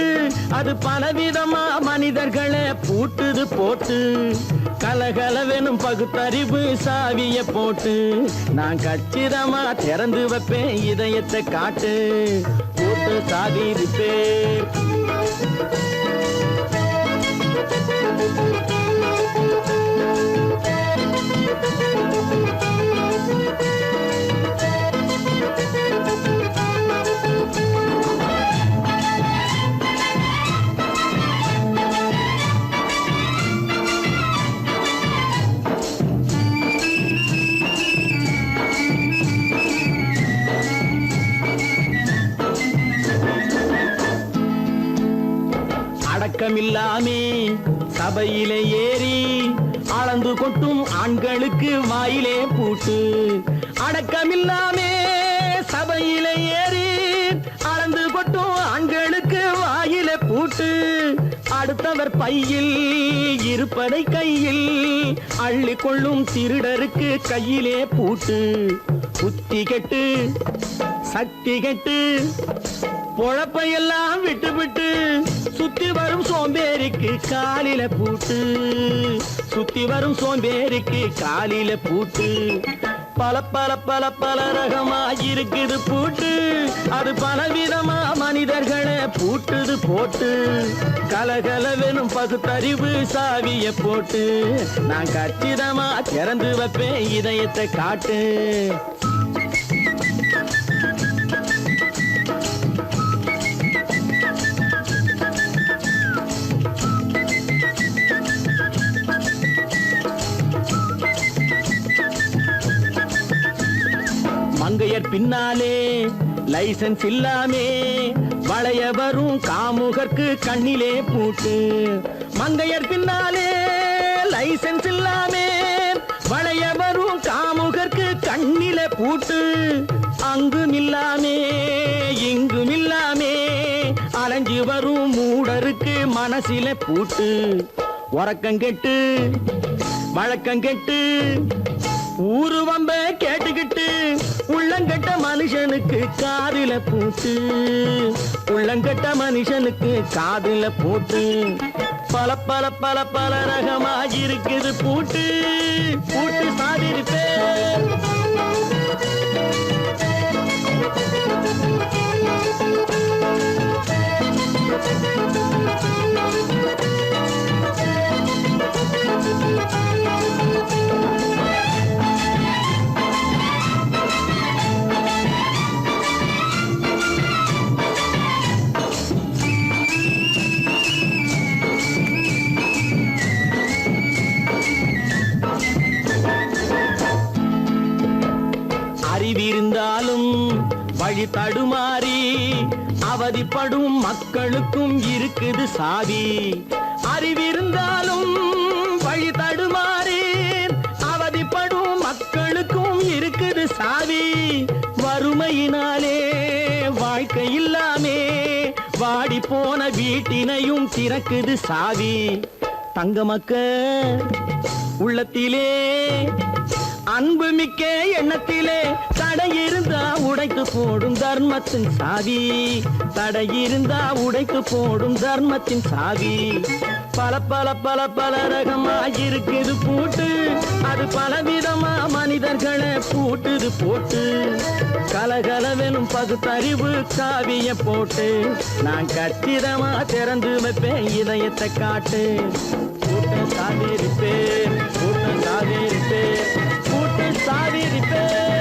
அது பலவிதமா மனிதர்களை பூட்டுது போட்டு. கலகலவெனும் பகுத்தறிவு சாவிய போட்டு நான் கச்சிதமா திறந்து வைப்பேன் இதயத்தை காட்டு. பூட்டு சாதிரி பேர். அடக்கமில்லாமே சபையிலே ஏறி அளந்து கொட்டும் ஆண்களுக்கு வாயிலே பூட்டு. அடக்கமில்லாமே சபையிலே ஏறி அளந்து கொட்டும் ஆண்களுக்கு வாயிலே பூட்டு. அடுத்தவர் பையில் இருப்பதை கையில் அள்ளி கொள்ளும் திருடருக்கு கையிலே பூட்டு. புத்தி கெட்டு சக்தி கெட்டு பொழப்பையெல்லாம் விட்டு விட்டு சுத்தி வரும் சோம்பேறிக்கு காலில பூட்டு. சுத்தி வரும் சோம்பேறிக்கு காலில பூட்டு. பல பல பல பல ரகமாயிருக்குது பூட்டு, அது பலவிதமா மனிதர்களை பூட்டுது போட்டு. கலகலவெனும் பகுத்தறிவு சாவிய போட்டு நான் கச்சிதமா திறந்து வைப்பேன் இதயத்தை காட்டு. மங்கையர் பின்னாலே லைசன்ஸ் இல்லாமே வளைய வரும் காமுகர்க்கு கண்ணிலே பூட்டு. மங்கையர் பின்னாலே லைசன்ஸ் இல்லாமே வளைய வரும் காமுகர்க்கு கண்ணிலே பூட்டு. அங்கும் இல்லாமே இங்கும் இல்லாமே அலைஞ்சு வரும் மூடருக்கு மனசிலே பூட்டு. உறக்கங்கெட்டு வழக்கங்கெட்டு ஊரு வம்ப கேட்டுக்கிட்டு உள்ளங்கட்ட மனுஷனுக்கு காதில பூட்டு. உள்ளங்கட்ட மனுஷனுக்கு காதில பூட்டு. பல பல பல பல ரகமாயிருக்குது பூட்டு, பூட்டு சாதிரி பேர். வழி தடுமாறி அவதிப்படும் மக்களுக்கும் இருக்குது சாவி. அறிவிருந்தாலும் வழி தடுமாறி அவதிப்படும் மக்களுக்கும் இருக்குது சாவி. வறுமையினாலே வாழ்க்கை இல்லாமே வாடி போன வீட்டினையும் திறக்குது சாவி. தங்க மக்க உள்ளத்திலே அன்பு மிக்க எண்ணத்திலே தடை இருந்தா உடைத்து போடும் தர்மத்தின் சாவி. தடை இருந்தா உடைத்து போடும் தர்மத்தின் சாவி. பல பல பல பல ரகமா இருக்குது பூட்டு, அது பலவிதமா மனிதர்களை பூட்டுது போட்டு. கலகலவெனும் பகுத்தறிவு காவிய போட்டு நான் கச்சிதமா திறந்து வைப்பேன் இதயத்தை காட்டு. கூட்டம் சாதிருப்பேன், கூட்டம் சாதிருப்பேன், கூட்டம் சாதிருப்பேன்.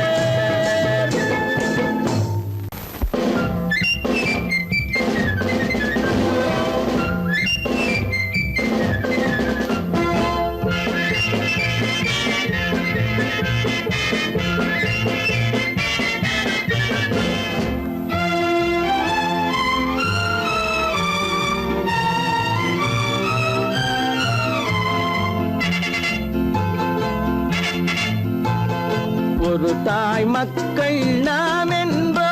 ஒரு தாய் மக்கள் நாம் என்போம்,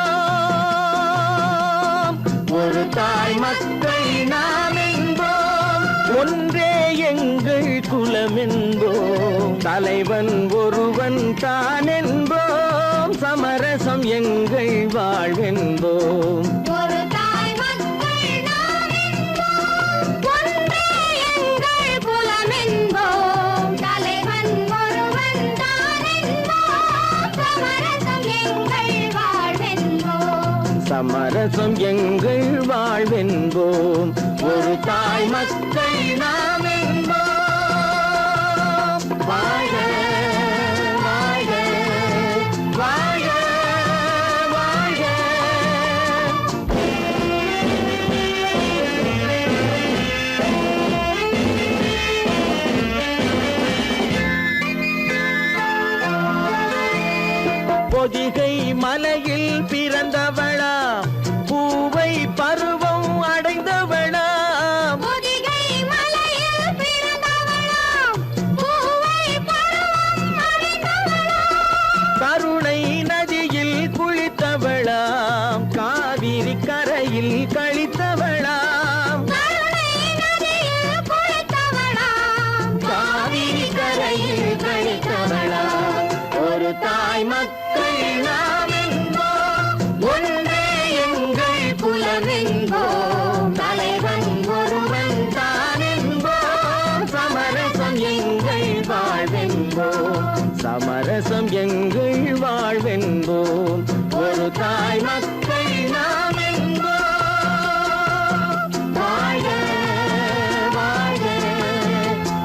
ஒரு தாய் மக்கள் நாம் என்போம், ஒன்றே எங்கள் குலம் என்போம். தலைவன் ஒருவன் தான் என்போம், சமரசம் எங்கள் வாழ்வென்போம். சமரசம் எங்கள் வாழ்வென்போம், ஒரு தாய் மக்கள் நாம் என்போம். வாழ்க வாழ்க வாழ்க வாழ்க. பொதிகை மலையில் பிறந்தவளா, பூவை பருவம் அடைந்தவளா. பொதிகை மலையில் பிறந்தவளா, பூவை பருவம் அடைந்தவளா. கருணை நதியில் குளித்தவளா, காவிரி கரையில் கழித்தவளா. கருணை நதியில் குளித்தவளா, காவிரி கரையில் கழித்தவளா. ஒரு தாய் மக்கள் நாம் என்போம், ஒன்றே எங்கள் குலம் என்போம். தலைவன் ஒருவன் தான் என்போம், சமரசம் எங்கள் வாழ்வென்போம். சமரசம் எங்கள் வாழ்வென்போம், ஒரு தாய் மக்கள் நாம் என்போம். வாழ்க வாழ்க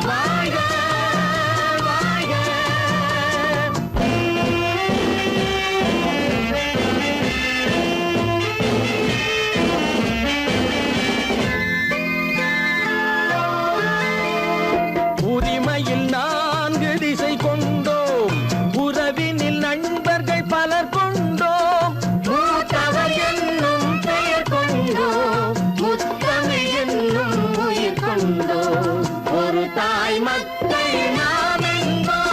வாழ்க வாழ்க. உரிமையில் 4 திசை கொண்டோம், உறவினில் நண்பர்கள் பலர் கொண்டோம். மூத்தவர் என்னும் பெயர் கொண்டோம், முத்தமிழ் என்னும் உயிர் கொண்டோம். ஒரு தாய் மக்கள் நாம் என்போம்.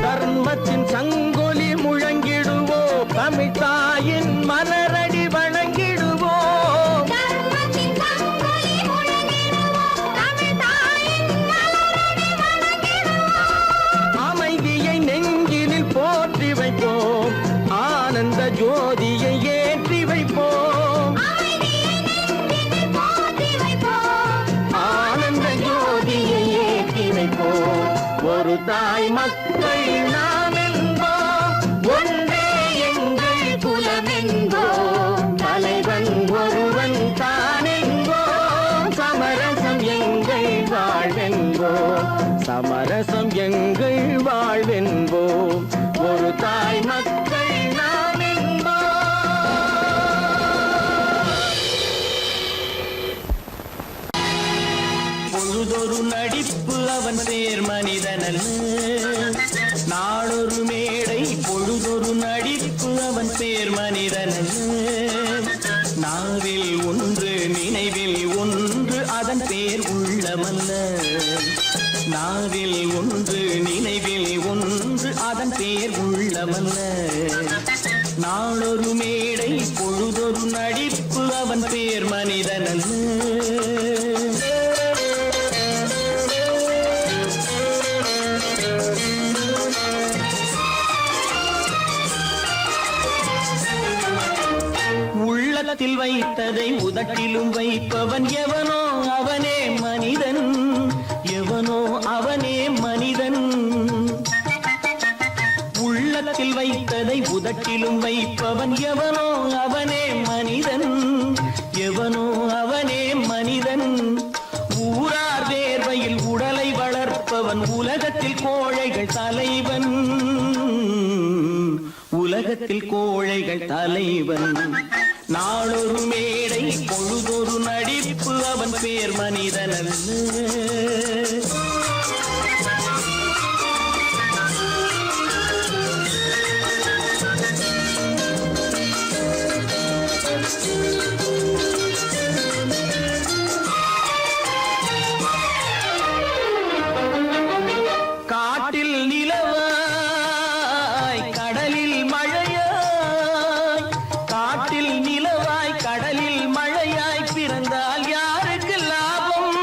தர்மத்தின் சங்கொலி முழங்கிடுவோம், தமிழ் தாயின் மலரடி வணங்கிடுவோம். தர்மத்தின் சங்கொலி முழங்கிடுவோம், தமிழ் தாயின் மலரடி வணங்கிடுவோம். அமைதியை நெஞ்சினில் போற்றி வைப்போம், ஆனந்த ஜோதியை ஏற்றி வைப்போம். அமைதியை நெஞ்சினில் போற்றி வைப்போம், ஆனந்த ஜோதியை ஏற்றி வைப்போம். ஒரு தாய் மக்கள் நாம் என்போம், ஒன்றே எங்கள் குலம் என்போம். தலைவன் ஒருவன் தான் என்போம், சமரசம் எங்கள் வாழ்வென்போம். சமரசம் எங்கள் வாழ்வென்போம், ஒரு தாய் மக்கள் நாம் என்போம். பேர் மனிதனல்ல. நாளொரு மேடை பொழுதொரு நடிப்பு அவன் பேர் மனிதனல்ல. நாவில் ஒன்று நினைவில் ஒன்று அதன் பேர் உள்ளமல்ல. நாவில் ஒன்று நினைவில் ஒன்று அதன் பேர் உள்ளமல்ல. நாளொரு மேடை பொழுதொரு நடிப்பு அவன் பேர் மனிதனல்ல. உள்ளத்தில் வைத்ததை உதட்டிலும் வைப்பவன் எவனோ அவனே மனிதன். எவனோ அவனே மனிதன். உள்ளத்தில் வைத்ததை உதட்டிலும் வைப்பவன் எவனோ அவனே மனிதன். எவனோ அவனே மனிதன். ஊரார் வேர்வையில் உடலை வளர்ப்பவன் உலகத்தில் கோழைகள் தலைவன். உலகத்தில் கோழைகள் தலைவன். நாளொரு மேடை பொழுதொரு நடிப்பு அவன் பேர் மனிதனல்ல. காட்டில் நிலவாய் கடலில் மழையாய். காட்டில் நிலவாய் கடலில் மழையாய் பிறந்தால் யாருக்கு லாபம்?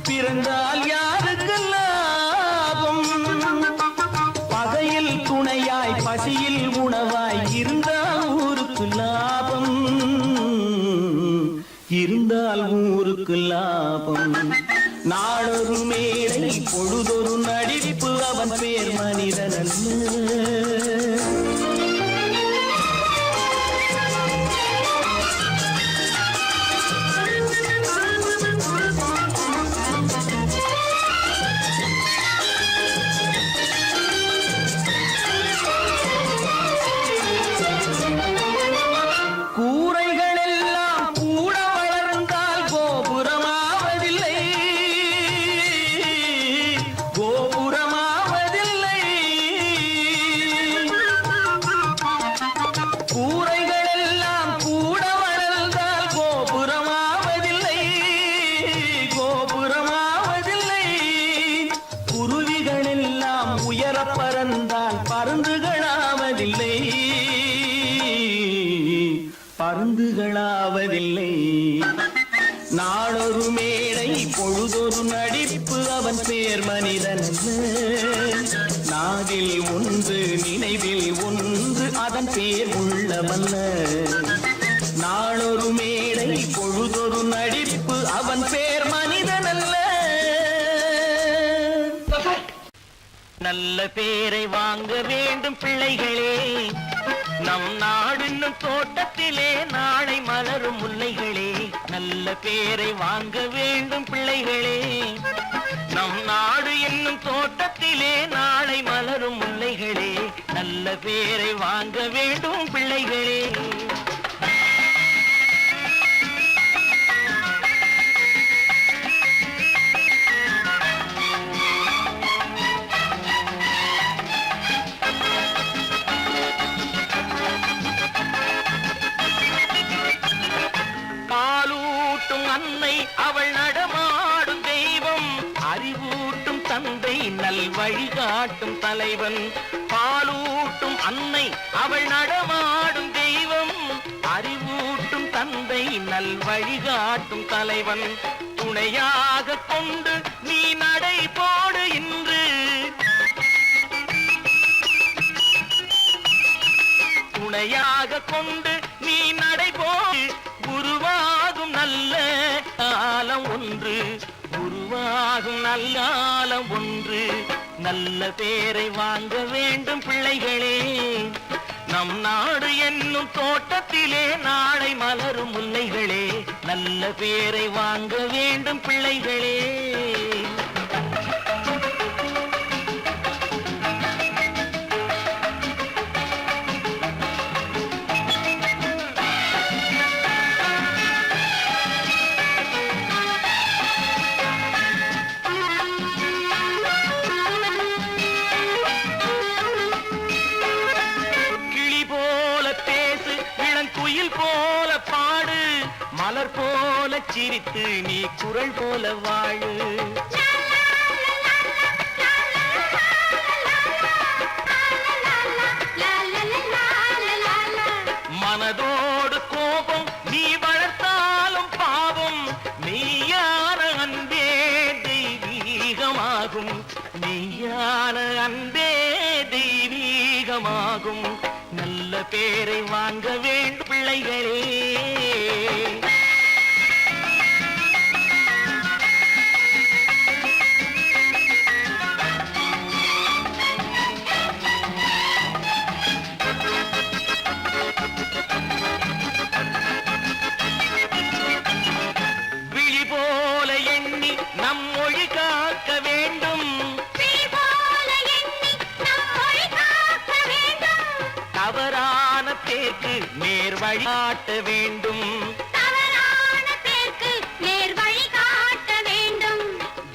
பிறந்தால் யாருக்கு லாபம்? பகையில் துணையாய் பசியில் உணவாய் இருந்தால் ஊருக்கு லாபம். இருந்தால் ஊருக்கு லாபம். நாளொரு மேடை பொழுதொரு நடிப்பு அவன் பேர் மனிதனல்ல. கூரைகள் எல்லாம் கூட வளர்ந்தால் கோபுரமாவதில்லை. கோபுரமாவதில்லை. கூரைகள் எல்லாம் கூட வளர்ந்தால் கோபுரமாவதில்லை. கோபுரமாவதில்லை. குருவிகள் எல்லாம் உயர பறந்தால் பருந்துகளாவதில்லை. பருந்துகளாவதில்லை. நாளொரு மேடை பொழுதொரு நடிப்பு அவன் பேர் மனிதனல்ல. நாவில் ஒன்று நினைவில் ஒன்று அதன் பேர் உள்ளமல்ல. நாளொரு மேடை பொழுதொரு நடிப்பு அவன் பேர் மனிதனல்ல. நல்ல பேரை வாங்க வேண்டும் பிள்ளைகளே. நம் நாடு என்னும் தோட்டத்திலே நாளை மலரும் முல்லைகளே. நல்ல பேரை வாங்க வேண்டும் பிள்ளைகளே. நம் நாடு என்னும் தோட்டத்திலே நாளை மலரும் முல்லைகளே. நல்ல பேரை வாங்க வேண்டும் பிள்ளைகளே. பாலூட்டும் அன்னை அவள் நடமாடும் தெய்வம். அறிவூட்டும் தந்தை நல் வழிகாட்டும் தலைவன். பாலூட்டும் அன்னை அவள் நடமாடும் தெய்வம். அறிவூட்டும் தந்தை நல் வழிகாட்டும் தலைவன். துணையாக கொண்டு நீ நடை போடு இன்று. துணையாக கொண்டு நீ நடை போடு. உருவாகும் நல்ல காலம் ஒன்று. உருவாகும் நல்ல காலம் ஒன்று. நல்ல பேரை வாங்க வேண்டும் பிள்ளைகளே. நம் நாடு என்னும் தோட்டத்திலே நாளை மலரும் முல்லைகளே. நல்ல பேரை வாங்க வேண்டும் பிள்ளைகளே. சிரித்து நீ குரல் போல வாழு. மனதோடு கோபம் நீ வளர்த்தாலும் பாவம், நீயான அன்பே தெய்வீகமாகும். நீயான அன்பே தெய்வீகமாகும். நல்ல பேரை வாங்க வேண்டும் பிள்ளைகளே. விழி போல எண்ணி நம் மொழி காக்க வேண்டும். தவறான பேருக்கு நேர் வழி காட்ட வேண்டும்.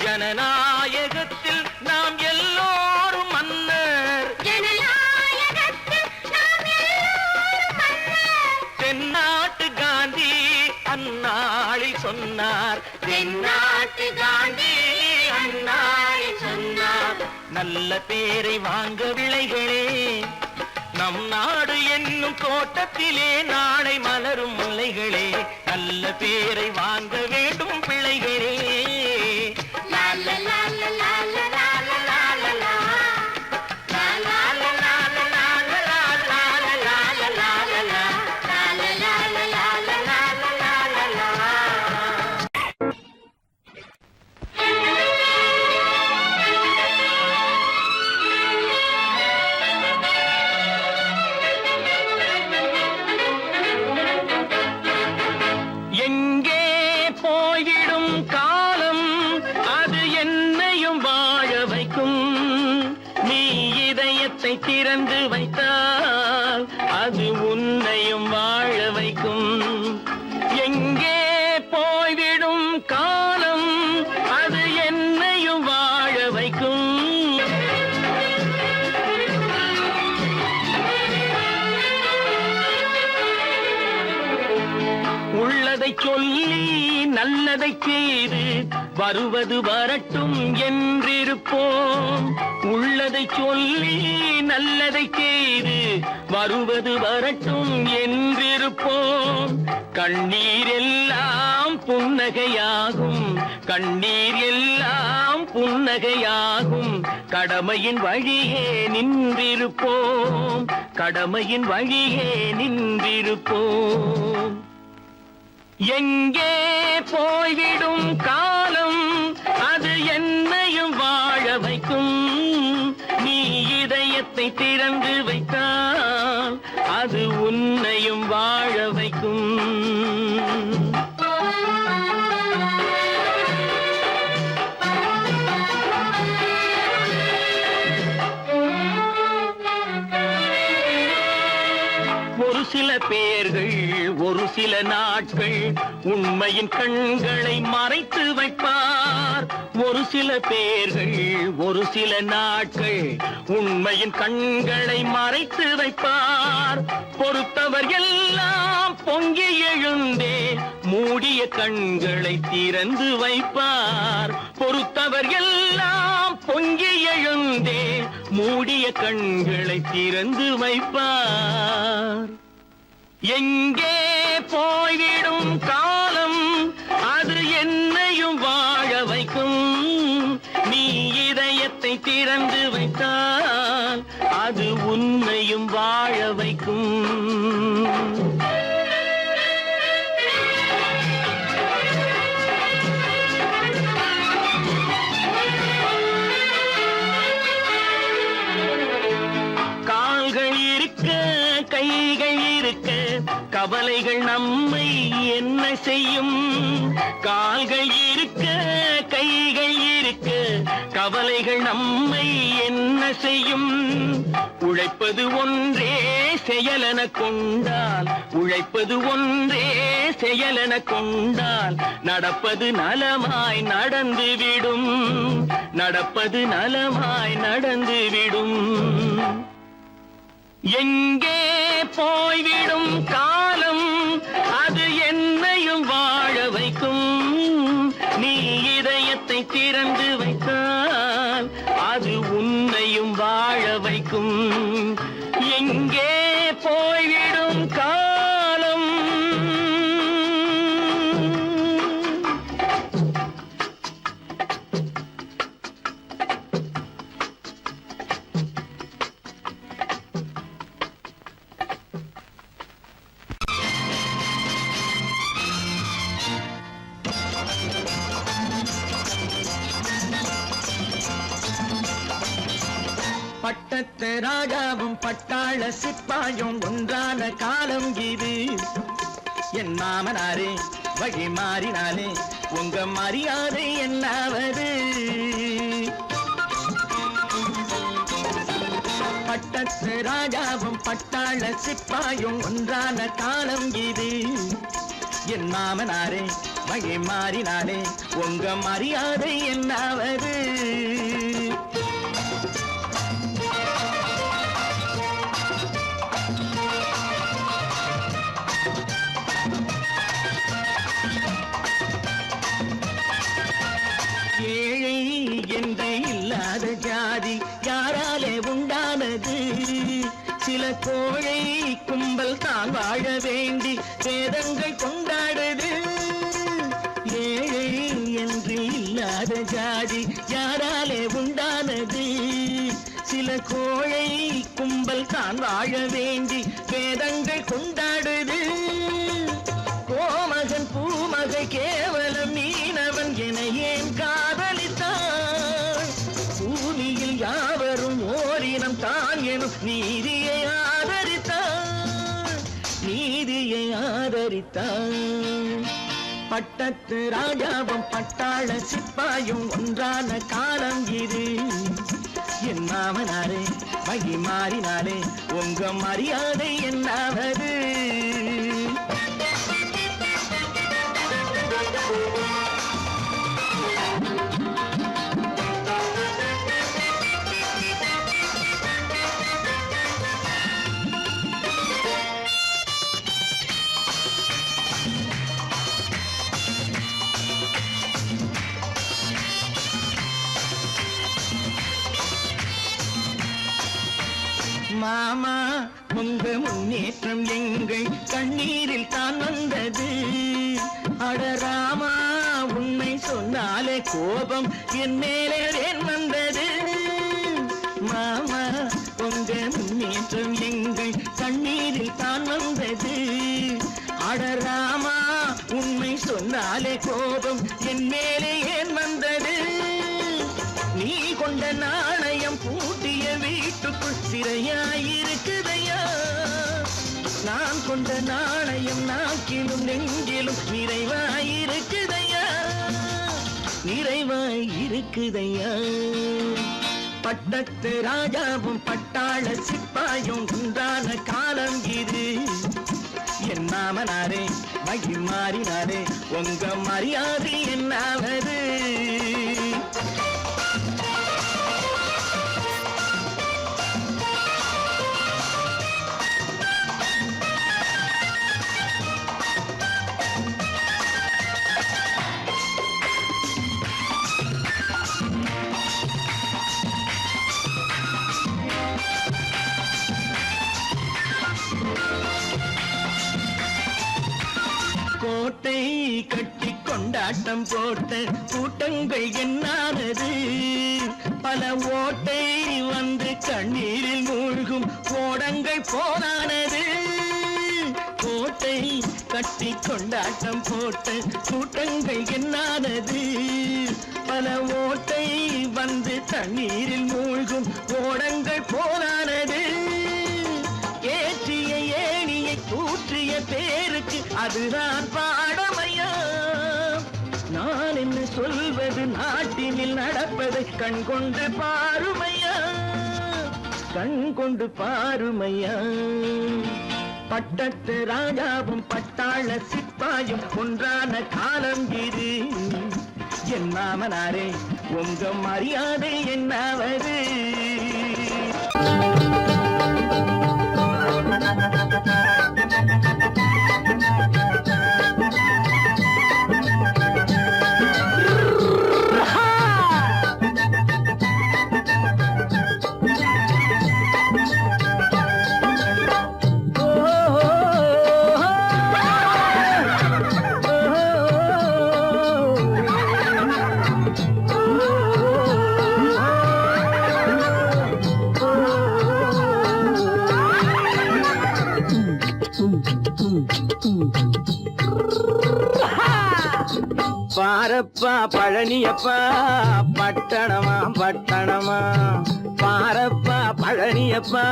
ஜனநாயகத்தில் நாம் எல்லோரும் மன்னர். தென்னாட்டு காந்தி அந்நாளில் சொன்னார். தென்னாட்டு காந்தி அந்நாளில் சொன்னார். நல்ல பேரை வாங்க விளைகளே. நம் நாடு என்னும் தோட்டத்திலே நாளை மலரும் முல்லைகளே. நல்ல பேரை வாங்க வேண்டும் பிள்ளைகளே. எங்கே போய்விடும் காலம் அது என்னையும் வாழ வைக்கும். நீ இதயத்தை திறந்து வைத்தால் அது உன்னையும் வாழ வைக்கும். எங்கே போய்விடும் காலம் அது என்னையும் வாழ வைக்கும். உள்ளதை சொல்லி நல்லதை செய்து வருவது வரட்டும் என்றிருப்போம். உள்ளதை சொல்லி நல்லதை செய்து வருவது வரட்டும் என்றிருப்போம். கண்ணீர் எல்லாம் புன்னகையாகும். கண்ணீர் எல்லாம் புன்னகையாகும். கடமையின் வழியே நின்றிருப்போம். கடமையின் வழியே நின்றிருப்போம். எங்கே போய்விடும் காலம் அது என்னையும் வாழ வைக்கும். நீ இதயத்தை திறந்து வைத்தால் அது உன்னையும் வாழ வைக்கும். ஒரு சில பேர்கள் ஒரு சில நாட்கள் உண்மையின் கண்களை மறைத்து வைப்பார். ஒரு சில பேர்கள் ஒரு சில நாட்கள் உண்மையின் கண்களை மறைத்து வைப்பார். பொறுத்தவர் எல்லாம் பொங்கி எழுந்தே மூடிய கண்களை திறந்து வைப்பார். பொறுத்தவர் எல்லாம் பொங்கி எழுந்தே மூடிய கண்களை திறந்து வைப்பார். எங்கே போய்விடும் காலம் அது என்னையும் வாழ வைக்கும். நீ இதயத்தை திறந்து வைத்தால் அது உன்னையும் வாழ வைக்கும். கைகள் இருக்க கவலைகள் நம்மை என்ன செய்யும். கால்கள் இருக்க கைகள் இருக்க கவலைகள் நம்மை என்ன செய்யும். உழைப்பது ஒன்றே செயலென கொண்டால் உழைப்பது ஒன்றே செயலென கொண்டால் நடப்பது நலமாய் நடந்துவிடும். நடப்பது நலமாய் நடந்துவிடும். எங்கே போய்விடும் காலம் அது என்னையும் வாழ வைக்கும். அது உன்னையும் வாழ வைக்கும். எங்கே போய்விடும் காலம்? பட்டத்து ராஜாவும் பட்டாள சிப்பாயும் ஒன்றான காலம் இது. என் மாமனாரே வழி மாறினாலே உங்க மரியாதை என்னாவது? பட்டத்து ராஜாவும் பட்டாள சிப்பாயும் ஒன்றான காலம் இது. என் மாமனாரே வழி மாறினாலே உங்க மரியாதை என்னாவது? ஏழை என்று இல்லாத ஜாதி யாராலே உண்டானது? சில கோழை கும்பல் தான் வாழ வேண்டி வேதங்கள் கொண்டாடுது. ஏழை என்று இல்லாத ஜாதி யாராலே உண்டானது? சில கோழை கும்பல் தான் வாழ வேண்டி வேதங்கள் கொண்டாடுது. கோமகன் பூமகை கேவலம் மீனவன் என ஏன் காதலித்தான்? பூமியில் யாவரும் ஓரினம் தான் எனும் நீதியை ஆதரித்தான், நீதியை ஆதரித்தான். பட்டத்து ராஜாவும் பட்டாள சிப்பாயும் ஒன்றான காலம் இது. என் மாமனாரே வழி மாறினாலே உங்க மரியாதை என்னாவது? மாமா உங்க முன்னேற்றம் எங்கள் கண்ணீரில் தான் வந்தது. அடராமா உண்மை சொன்னாலே கோபம் என் மேலே ஏன் வந்தது? மாமா உங்க முன்னேற்றம் எங்கள் கண்ணீரில் தான் வந்தது. அடராமா உண்மை சொன்னாலே கோபம் என் மேலே ஏன் வந்தது? நீ கொண்ட நாணயம் பூட்டிய வீட்டுக்குள் சிறையாயிருக்குதையா? நான் கொண்ட நாணயம் நாக்கிலும் நெஞ்சிலும் நிறைவாயிருக்குதையா, நிறைவாயிருக்குதையா. பட்டத்து ராஜாவும் பட்டாள சிப்பாயும் ஒன்றான காலம் இது. என் மாமனாரே வழி மாறினாரே உங்க மரியாதை என்னாவது? கோட்டை கட்டி கொண்டாட்டம் போட்ட கூட்டங்கள் என்னானது? பல ஓட்டை வந்து கண்ணீரில் மூழ்கும் ஓடங்கள் போனானது. கோட்டை கட்டி கொண்டாட்டம் போட்ட கூட்டங்கள் என்னானது? பல ஓட்டை வந்து தண்ணீரில் மூழ்கும் ஓடங்கள் போனானது. ஏற்றிய ஏணியை கூற்றிய பேருக்கு அதுதான் பாடமையா? நான் என்ன சொல்வது? நாட்டினில் நடப்பதை கண் கொண்டு பாருமையா, கண் கொண்டு பாருமையா. பட்டத்து ராஜாவும் பட்டாள சிப்பாயும் ஒன்றான காலம் இது. என் மாமனாரே உங்க மரியாதை என்னாவது? பாரப்பா பழனியப்பா பட்டணமா பட்டணமா பாரப்பா பழனியப்பா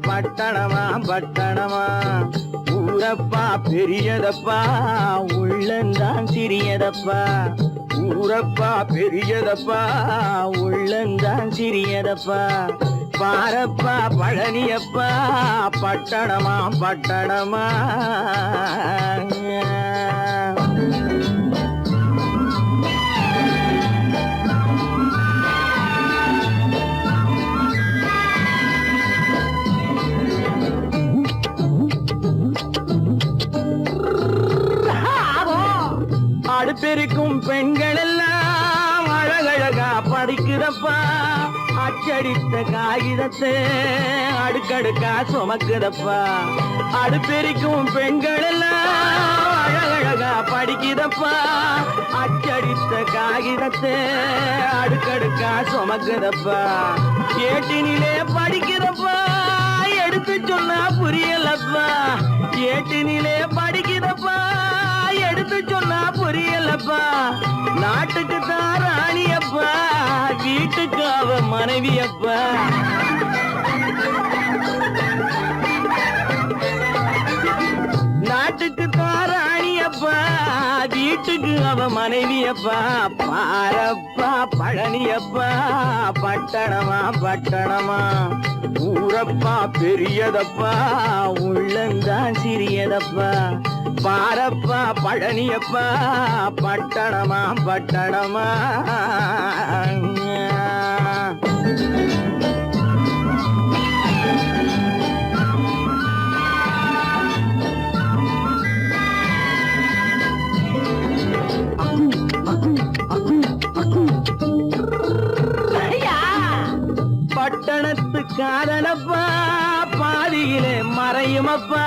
பட்டணமா பட்டணமா ஊரப்பா பெரியதப்பா உள்ளந்தான் சிறியதப்பா ஊரப்பா பெரியதப்பா உள்ளந்தான் சிறியதப்பா பாரப்பா பழனியப்பா பட்டணமா பட்டணமா அடுப்பெருக்கும் பெண்கள் எல்லாம் அழகழகா படிக்குதப்பா அச்சடித்த காகிதத்தை அடுக்கடுக்கா சுமக்குதப்பா அடுப்பெருக்கும் பெண்கள் எல்லாம் அழகழகா படிக்குதப்பா அச்சடித்த காகிதத்தை அடுக்கடுக்கா சுமக்குதப்பா ஏட்டினிலே படிக்குதப்பா எடுத்து சொன்னா புரியலப்பா ஏட்டினிலே படிக்குதப்பா எடுத்து சொன்னா புரியலப்பா நாட்டுக்கு தான் ராணியப்பா வீட்டுக்கு அவ மனைவியப்பா நாட்டுக்கு தான் ராணியப்பா வீட்டுக்கு அவ மனைவியப்பா பாரப்பா பழனியப்பா பட்டணமா பட்டணமா ஊரப்பா பெரியதப்பா உள்ளந்தான் சிறியதப்பா பாரப்பா பழனியப்பா பட்டணமா பட்டணமா பட்டணத்து காதலப்பா பாதியிலே மறையுமப்பா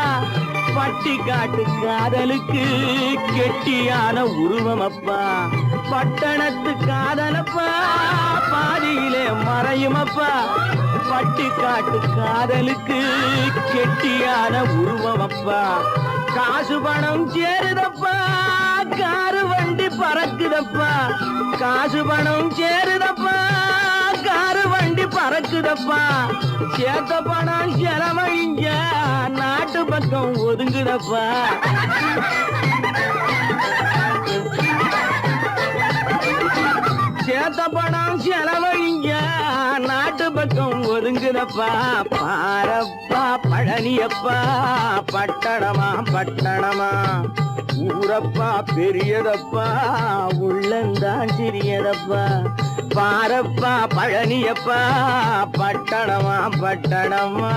பட்டி காட்டு காதலுக்கு கெட்டியான உருவமப்பா பட்டணத்து காதலப்பா பாதியிலே மறையுமப்பா பட்டி காட்டு காதலுக்கு கெட்டியான உருவமப்பா காசு பணம் சேருதப்பா காரு வண்டி பறக்குதப்பா காசு பணம் சேருதப்பா காரு வண்டி பறக்குதப்பா சேத்த பணம் செலவழிங்க நாட்டு பக்கம் ஒதுங்குதப்பா சேத்த பணம் செலவழிங்க நாட்டு பக்கம் ஒதுங்குதப்பா பாரப்பா பழனியப்பா பட்டணமா பட்டணமா ஊரப்பா பெரியதப்பா உள்ளந்தான் சிறியதப்பா பாரப்பா பழனியப்பா பட்டணமா பட்டணமா